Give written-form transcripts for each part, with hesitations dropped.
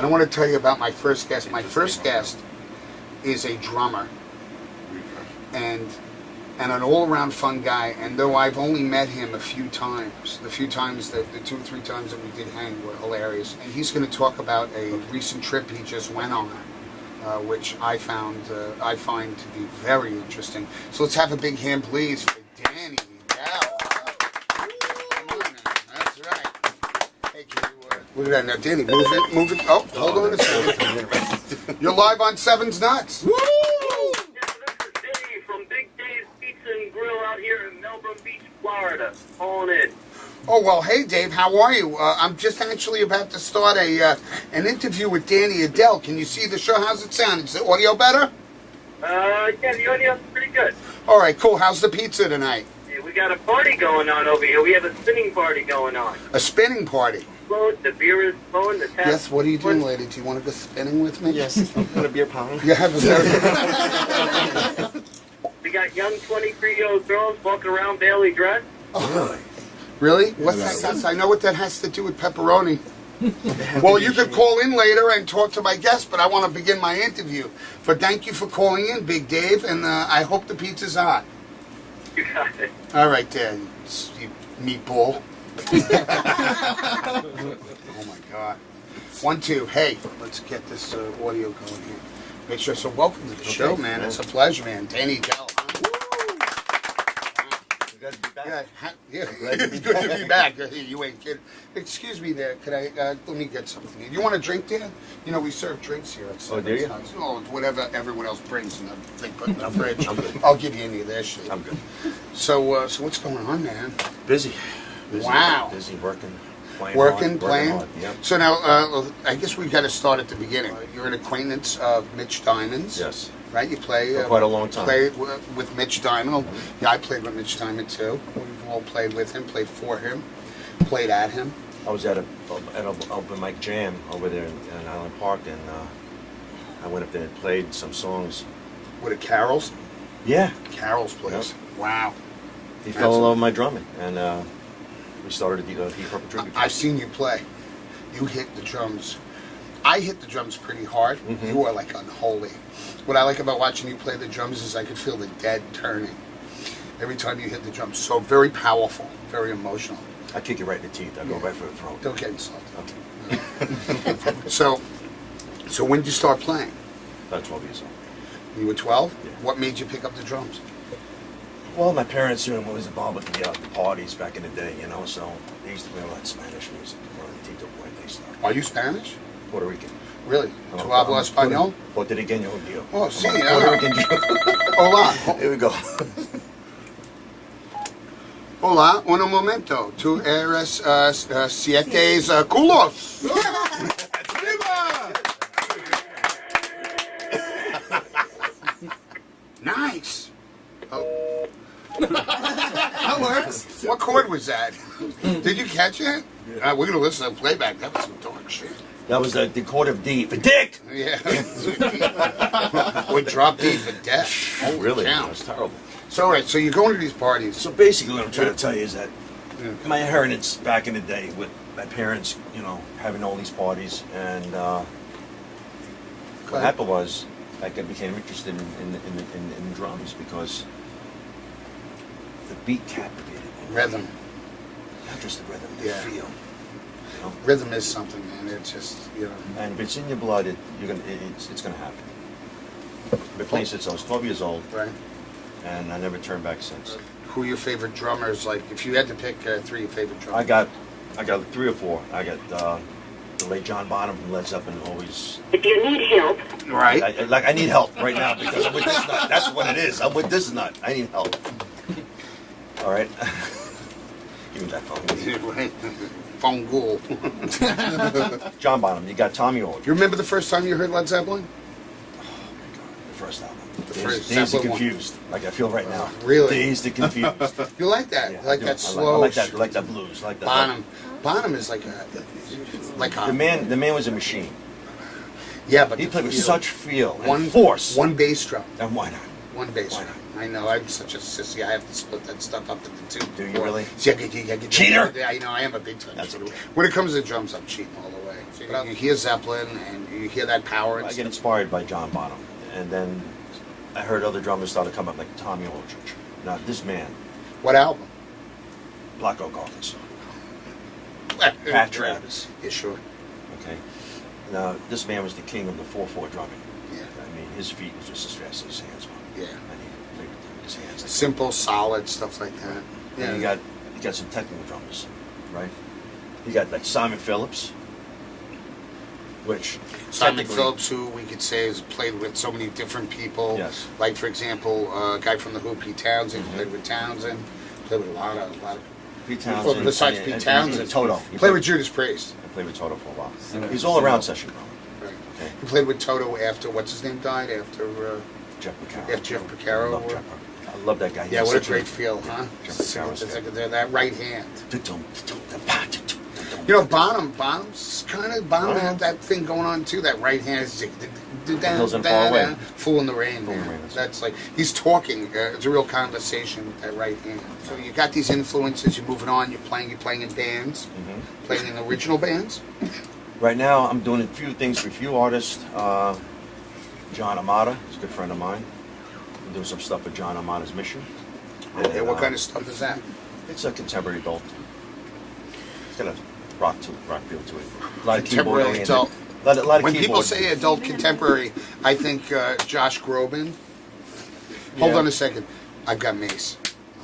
want to tell you about my first guest. My first guest is a drummer and an all-around fun guy. And though I've only met him a few times, the 2 or 3 times that we did hang were hilarious. And he's going to talk about a recent trip he just went on, which I find to be very interesting. So let's have a big hand, please, for Danny Edell. Come on now. That's right. Hey, kid, look at that. Now, Danny, move it. Oh, hold on a second. You're live on SevensNuts. Woo! Out here in Melbourne Beach, Florida. On it. Oh, well, hey, Dave, how are you? I'm just actually about to start an interview with Danny Edell. Can you see the show? How's it sound? Is the audio better? Yeah, the audio's pretty good. All right, cool. How's the pizza tonight? Yeah, we got a party going on over here. We have a spinning party going on. A spinning party? The beer is flowing, the tap. Yes, what are you doing, lady? Do you want to go spinning with me? Yes, I'm going to beer pong. You have a very... We got young 23-year-old girls walking around barely dressed. Oh, really? What's that? I know what that has to do with pepperoni. Well, you could call in later and talk to my guest, but I want to begin my interview. But thank you for calling in, Big Dave, and I hope the pizza's hot. You got it. All right, Dan, you meatball. Oh, my God. 1, 2. Hey, let's get this audio going here. Make sure. So welcome to the show, man. It's a pleasure, man. Danny Edell. Good to be back. Yeah. It's good to be back. You ain't kidding. Excuse me there. Could I, let me get something. You want a drink, Dan? You know, we serve drinks here. At Oh, do you? Oh, whatever everyone else brings, and they put in the fridge. I'm good. I'll give you any of their shit. I'm good. So what's going on, man? Busy. Wow. Busy working. Playing Playing? hard. Yep. So now, I guess we've got to start at the beginning. You're an acquaintance of Mitch Diamond's. Yes. Right? You play... For quite a long time. Played with Mitch Diamond. Yeah, I played with Mitch Diamond, too. We've all played with him, played for him, played at him. I was at an open mic jam over there in Island Park, and I went up there and played some songs. What, at Carol's? Yeah. Carol's place. Yep. Wow. He fell in love with my drumming, and we started the Hip-Hop Tribute. I've seen you play. You hit the drums. I hit the drums pretty hard. Mm-hmm. You are like unholy. What I like about watching you play the drums is I could feel the dead turning every time you hit the drums. So very powerful, very emotional. I kick you right in the teeth. I go right for the throat. Don't get insulted. Okay. So when did you start playing? About 12 years old. You were 12? Yeah. What made you pick up the drums? Well, my parents was involved with the parties back in the day, you know, so they used to play a lot of Spanish music. Tito Puente stuff. Are you Spanish? Puerto Rican. Really? ¿Tu hablas español? Puertorriqueño, tío. Oh, sí. Puerto Rican. Hola. Here we go. Hola, un momento. Tú eres siete culos. Nice. Oh. That works. What chord was that? Did you catch it? Yeah. We're going to listen to the playback. That was some dark shit. That was the chord of D for dick. Yeah. Would drop D for death. Oh, really? Cow. That was terrible. So, all right, so you're going to these parties. So basically what I'm trying to tell you is that my inheritance back in the day with my parents, you know, having all these parties, and what happened was I became interested in drums because the beat captivated me. Rhythm. Not just the rhythm, the Yeah. feel. You know? Rhythm is something, man. It's just, you know. And if it's in your blood, it's gonna happen. I've been playing since I was 12 years old, Right. and I never turned back since. Who are your favorite drummers? Like, if you had to pick 3 of your favorite drummers. I got 3 or 4. I got the late John Bonham from Led Zeppelin, always. If you need help. Right. I need help right now because I'm with this nut. That's what it is. I'm with this nut. I need help. All right. Give me that phone. Phone ghoul. John Bonham. You got Tommy Old. You remember the first time you heard Led Zeppelin? The first album. first Dazed and Zeppelin one. Confused, like I feel right now. Really? Dazed and Confused. You like that? Yeah, like I do. that slow. I like that blues. Like that. Bonham. Bonham is like a The man was a machine. Yeah, but He the played with feel. such feel one and force. One bass drum. And why not? One bass Why drum. I know. I'm such a sissy. I have to split that stuff up into 2. Do you really? Cheater! Cheater? Yeah, you know, I am a big time That's cheater. okay. When it comes to drums, I'm cheating all the way. You hear Zeppelin and you hear that power. And I get inspired by John Bonham, and then I heard other drummers started coming up like Tommy Aldridge. Now this man, What album? Black Oak Arkansas, Pat Travis. Yeah, sure. Okay. Now this man was the king of the 4/4 drumming. Yeah. I mean, his feet was just as fast as his hands were. Yeah. And he played with his hands. Like Simple, solid stuff like that. And you got some technical drummers, right? You got like Simon Phillips, which Simon technically- Phillips, who we could say has played with so many different people. Yes. Like, for example, a guy from the Who, Pete Townsend, played with Townsend. Played with a lot of Pete well, Townsend. besides and- Pete and Townsend. Toto. He Played with Judas Priest. I played with Toto for a while. He's all around session drummer. Right. Okay. He played with Toto after, what's his name died? After, Jeff Beccaro. After Jeff Beccaro. I love Jeff. I love that guy. He yeah, has what a such great feel, huh? Jeff It's Beccaro's like that right hand. You You know, Bonham's kind of, had that thing going on too, that right hand. Hills and Far Away. Fool in the Rain, Fool in man. the Rain, That's like, he's talking, it's a real conversation with that right hand. So you got these influences, you're moving on, you're playing in bands, playing in original bands. Right now, I'm doing a few things for a few artists. John Amata is a good friend of mine. I'm doing some stuff with John Amata's Mission. Okay, And, what kind of stuff is that? It's a contemporary adult. It's got a rock feel to it. A lot of Contemporary keyboard adult. A lot of When keyboard. people say adult contemporary, I think Josh Groban. Hold Yeah. on a second. I've got mace.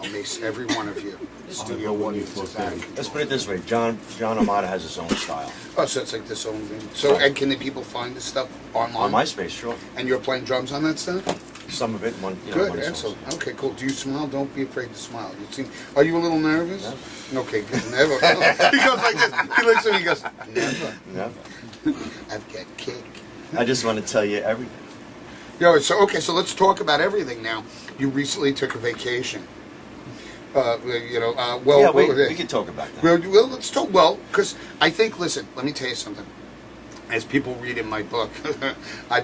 I'll mace every one of you. Studio one is back. Let's put it this way: John Amata has his own style. Oh, so it's like this own thing. So, and can the people find this stuff online? On MySpace, sure. And you're playing drums on that stuff? Some of it, one. Good, one excellent. Okay, cool. Do you smile? Don't be afraid to smile. You seem. Are you a little nervous? No. Okay, good. Never. He goes like this. He looks at me. He goes, never. Yeah. I've got cake. I just want to tell you everything. Yo, so okay, so let's talk about everything now. You recently took a vacation. Well, Yeah, we can talk about that. Well, let's talk. Well, because I think, listen, let me tell you something. As people read in my book, I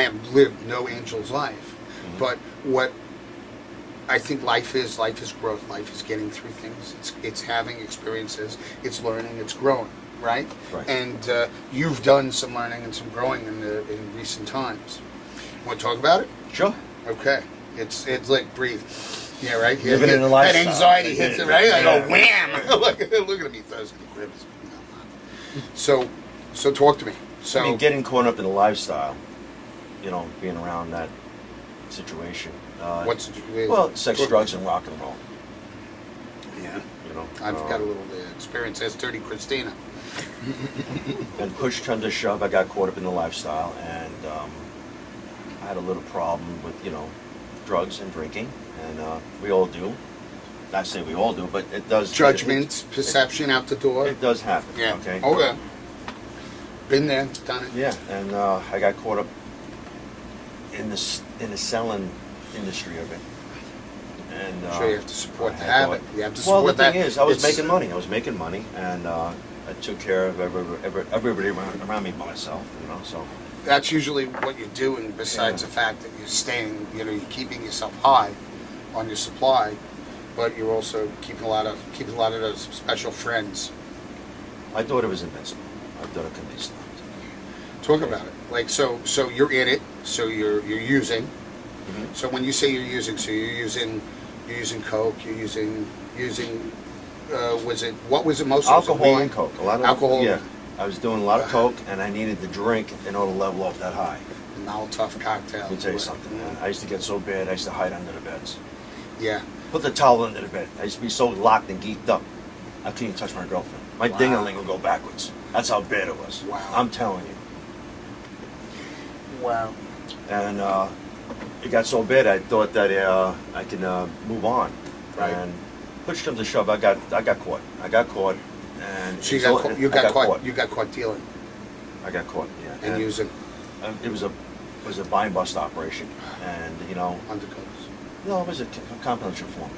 have lived no angel's life. But what I think life is growth. Life is getting through things. It's having experiences. It's learning. It's growing. Right. Right. And you've done some learning and some growing in recent times. Want to talk about it? Sure. Okay. It's like breathe. Yeah, right. Yeah, Living in the that lifestyle. anxiety hits it, right? I Yeah. go wham. look at me, Thursday Grips. So talk to me. So I mean, getting caught up in the lifestyle, being around that situation. what's Well, sex, drugs, and rock and roll. Yeah, I've I've got a little experience as Dirty Christina. And push come to shove, I got caught up in the lifestyle, and I had a little problem with drugs and drinking, and we all do. Not say we all do, but it does. Judgment, perception out the door. It does happen. Yeah. Okay. Oh yeah. Been there, done it. Yeah, and I got caught up in the selling industry of it. And Sure, you have to support I the had habit. thought- You have to Well, support the that. thing is, I was It's- making money, and I took care of everybody around me by myself. So That's usually what you're doing. Besides the fact that you're staying, you're keeping yourself high on your supply, but you're also keeping a lot of those special friends. I thought it was invincible. I thought it could be stopped. Talk about it. Like so you're in it. So you're using. Mhm. So when you say you're using, so you're using coke. You're using. What was it most? Alcohol and coke. A lot of Alcohol. Yeah, I was doing a lot of coke, and I needed the drink in order to level off that high. Molotov cocktail. Let me tell you something, man. I used to get so bad, I used to hide under the beds. Yeah. Put the towel under the bed. I used to be so locked and geeked up, I couldn't even touch my girlfriend. My Wow. ding-a-ling would go backwards. That's how bad it was. Wow. I'm telling you. Wow. And it got so bad, I thought that I could move on. Right. And push comes to shove, I got caught. I got caught, and So I got caught. you got caught dealing I got caught. Yeah. and using It was a buy and bust operation, and undercoats. no, it was a confidential form.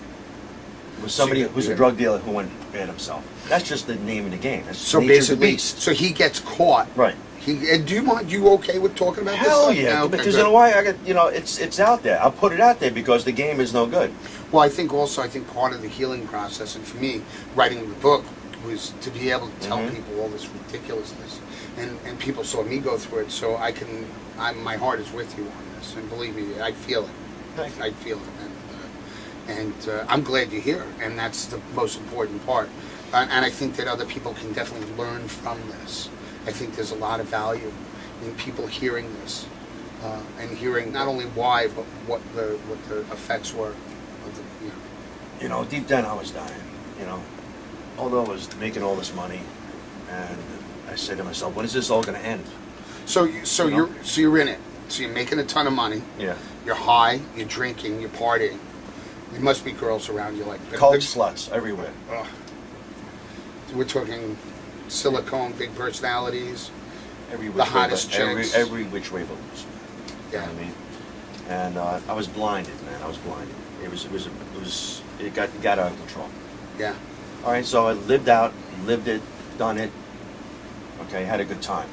It was So somebody you- who was yeah. a drug dealer who went bad himself. That's just the name of the game. That's So nature of the basically, beast. so he gets caught. Right. And do you mind? You okay with talking about this? Hell stuff? yeah, Okay, because good. you know why? It's out there. I'll put it out there because the game is no good. Well, I think part of the healing process, and for me, writing the book was to be able to tell people all this ridiculousness, and people saw me go through it, so my heart is with you on this, and believe me, I feel it. Thank you. I feel it, and I'm glad you're here, and that's the most important part. And I think that other people can definitely learn from this. I think there's a lot of value in people hearing this, and hearing not only why, but what the effects were of the, You know, deep down I was dying. You know, although I was making all this money, and I said to myself, when is this all going to end? So you're in it. So you're making a ton of money. Yeah. You're high. You're drinking. You're partying. There must be girls around you like Coke sluts everywhere. We're talking silicone, big personalities. Every which The way, hottest chicks. every which way but loose. You know Yeah. what I mean? And I was blinded, man. I was blinded. It got out of control. Yeah. All right, so I lived it, done it. Okay, had a good time.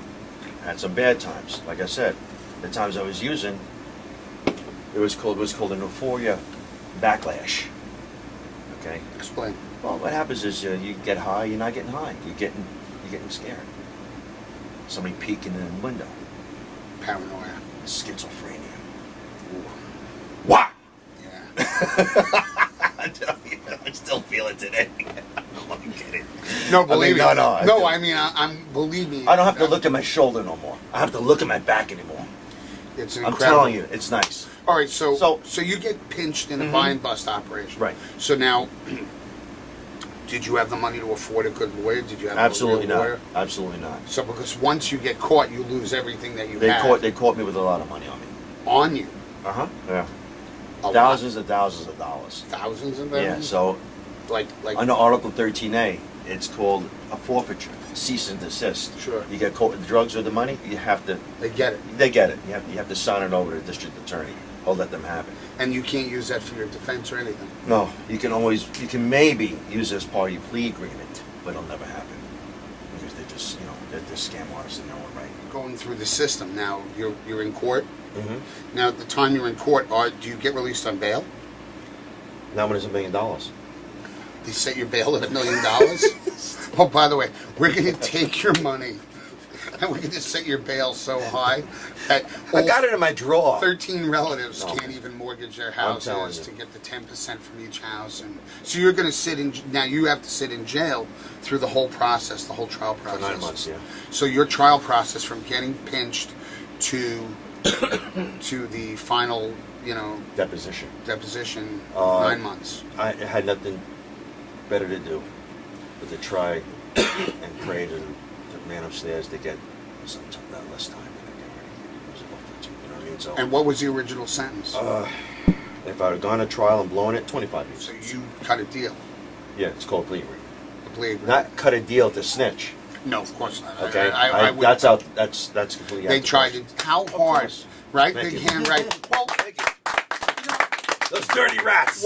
Had some bad times. Like I said, the times I was using, it was called an euphoria backlash. Okay. Explain. Well, what happens is you get high, you're not getting high. You're getting scared. Somebody peeking in the window. Paranoia. Schizophrenia. Ooh. Wow. Yeah. I still feel it today. I'm kidding. No, believe me. No. I mean, I'm believe me. I don't have to look at my shoulder no more. I have to look at my back anymore. It's I'm incredible. telling you, it's nice. All right, so So- you get pinched in a buy and bust operation. Right. So now, did you have the money to afford a good lawyer? Did you have Absolutely a real lawyer? not. Absolutely not. So because once you get caught, you lose everything that you They had caught me with a lot of money on me. on you. Yeah. A Thousands and thousands of dollars. lot. Thousands of Yeah. them. So like under Article 13A, it's called a forfeiture, cease and desist. Sure. You get caught with drugs or the money, you have to. they get it, They get it. You have to sign it over to the district attorney. Or let them have it. and you can't use that for your defense or anything. No, you can maybe use it as part of your plea agreement, but it'll never happen because they're just they're scam artists in their own right. Going through the system now, you're in court. Mm-hmm. Now, at the time you're in court, do you get released on bail? Now when it's $1 million. They set your bail at $1 million. Oh, by the way, we're going to take your money, and we're going to set your bail so high that I got it in my drawer. 13 relatives No. can't even mortgage their I'm telling houses you. to get the 10% from each house, and so you're going to sit in. Now you have to sit in jail through the whole process, the whole trial For process. 9 months, yeah. So your trial process from getting pinched to the final, Deposition. deposition, 9 months. I had nothing better to do but to try and pray to the man upstairs to get some less time than I get already. It was about 15, you know what I mean? So, And what was the original sentence? if I had gone to trial and blown it, 25 years. So you cut a deal, Yeah, it's called plea agreement. the plea agreement. Not cut a deal to snitch. No, of course not. Okay, I would, that's out. That's completely. They out the tried question. to. How hard? course. Right? Thank Big you. hand, right? Well, Those dirty rats.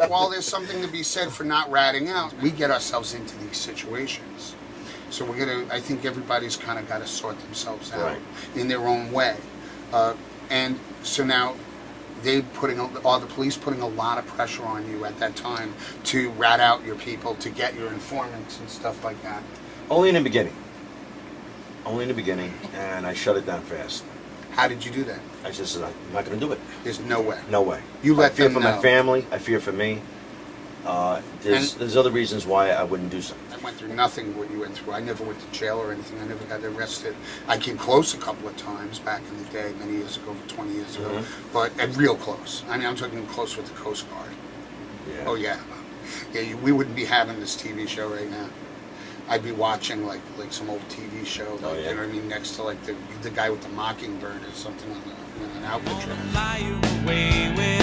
while there's something to be said for not ratting out, we get ourselves into these situations. So we're gonna. I think everybody's kind of got to sort themselves out Right. in their own way, and so now. Are the police putting a lot of pressure on you at that time to rat out your people, to get your informants and stuff like that? Only in the beginning. Only in the beginning, and I shut it down fast. How did you do that? I just said, I'm not going to do it. There's no way. No way. You let I fear them for know. my family. I fear for me. There's other reasons why I wouldn't do something. I went through nothing what you went through. I never went to jail or anything. I never got arrested. I came close a couple of times back in the day, many years ago, 20 years ago, but real close. I mean, I'm talking close with the Coast Guard. Yeah. Oh yeah, we wouldn't be having this TV show right now. I'd be watching like some old TV show, like, Oh, yeah. you know what I mean, next to like the guy with the mockingbird or something on the an outfit. Lie you away with